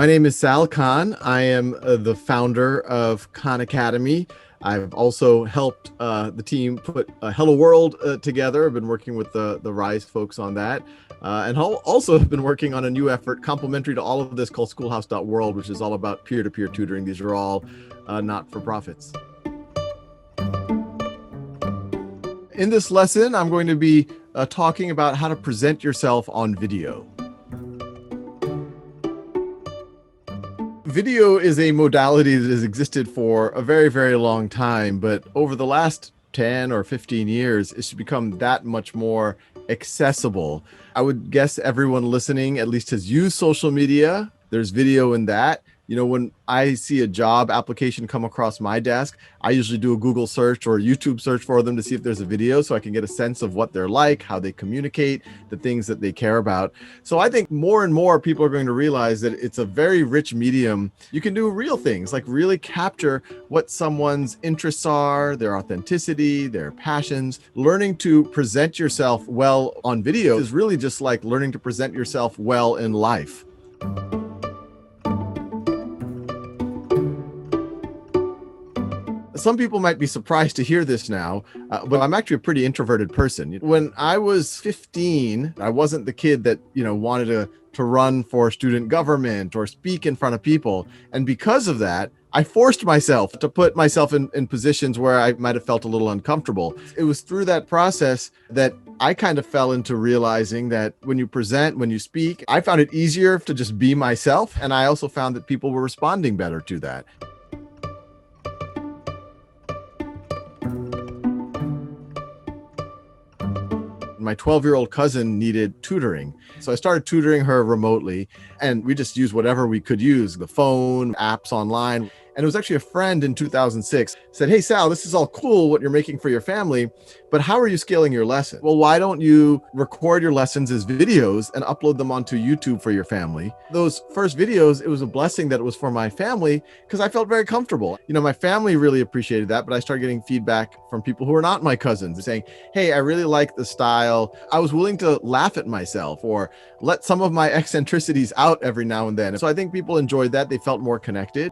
My name is Sal Khan. I am the founder of Khan Academy. I've also helped the team put Hello World together. I've been working with the Rise folks on that. And also have been working on a new effort complementary to all of this called Schoolhouse.World, which is all about peer-to-peer tutoring. These are all not-for-profits. In this lesson, I'm going to be talking about how to present yourself on video. Video is a modality that has existed for a very, very long time, but over the last 10 or 15 years, it's become that much more accessible. I would guess everyone listening at least has used social media. There's video in that. You know, when I see a job application come across my desk, I usually do a Google search or a YouTube search for them to see if there's a video so I can get a sense of what they're like, how they communicate, the things that they care about. So I think more and more people are going to realize that it's a very rich medium. You can do real things like really capture what someone's interests are, their authenticity, their passions. Learning to present yourself well on video is really just like learning to present yourself well in life. Some people might be surprised to hear this now, but I'm actually a pretty introverted person. When I was 15, I wasn't the kid that, wanted to run for student government or speak in front of people. And because of that, I forced myself to put myself in positions where I might have felt a little uncomfortable. It was through that process that I kind of fell into realizing that when you present, when you speak, I found it easier to just be myself. And I also found that people were responding better to that. My 12-year-old cousin needed tutoring. So I started tutoring her remotely, and we just used whatever we could use, the phone, apps online. And it was actually a friend in 2006 said, "Hey, Sal, this is all cool what you're making for your family, but how are you scaling your lesson? Well, why don't you record your lessons as videos and upload them onto YouTube for your family?" Those first videos, it was a blessing that it was for my family because I felt very comfortable. My family really appreciated that, but I started getting feedback from people who are not my cousins saying, "Hey, I really like the style." I was willing to laugh at myself or let some of my eccentricities out every now and then. So I think people enjoyed that. They felt more connected.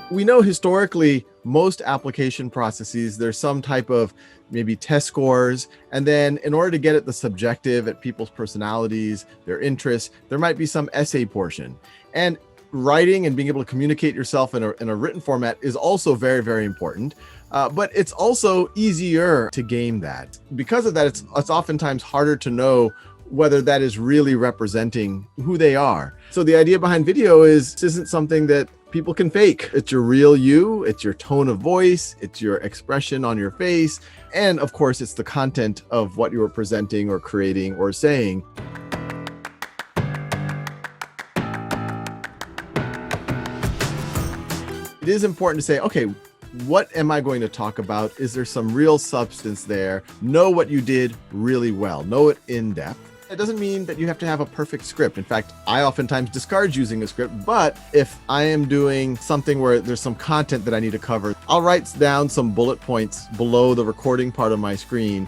We know historically, most application processes, there's some type of maybe test scores. And then in order to get at the subjective, at people's personalities, their interests, there might be some essay portion. And writing and being able to communicate yourself in a written format is also very, very important. But it's also easier to game that. Because of that, it's oftentimes harder to know whether that is really representing who they are. So the idea behind video is this isn't something that people can fake. It's your real you, it's your tone of voice, it's your expression on your face, and of course, it's the content of what you are presenting or creating or saying. It is important to say, okay, what am I going to talk about? Is there some real substance there? Know what you did really well. Know it in depth. It doesn't mean that you have to have a perfect script. In fact, I oftentimes discourage using a script, but if I am doing something where there's some content that I need to cover, I'll write down some bullet points below the recording part of my screen.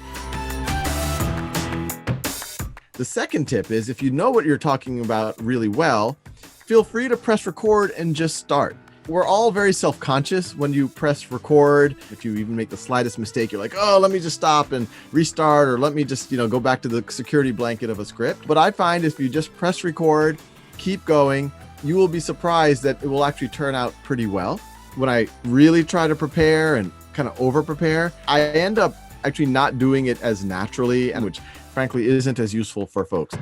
The second tip is if you know what you're talking about really well, feel free to press record and just start. We're all very self-conscious when you press record. If you even make the slightest mistake, you're like, oh, let me just stop and restart, or let me just, go back to the security blanket of a script. But I find if you just press record, keep going, you will be surprised that it will actually turn out pretty well. When I really try to prepare and kind of over-prepare, I end up actually not doing it as naturally, and which frankly isn't as useful for folks.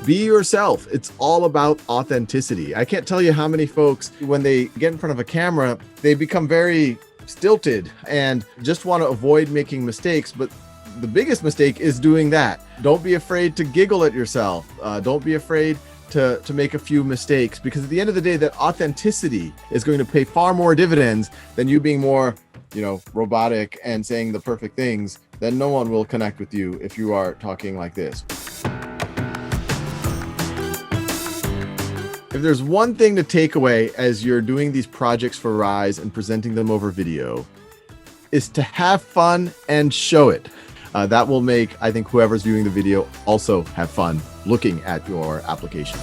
Be yourself. It's all about authenticity. I can't tell you how many folks, when they get in front of a camera, they become very stilted and just want to avoid making mistakes. But the biggest mistake is doing that. Don't be afraid to giggle at yourself. Don't be afraid to make a few mistakes, because at the end of the day, that authenticity is going to pay far more dividends than you being more, robotic and saying the perfect things. Then no one will connect with you if you are talking like this. If there's one thing to take away as you're doing these projects for Rise and presenting them over video, is to have fun and show it. That will make, I think, whoever's viewing the video also have fun looking at your application.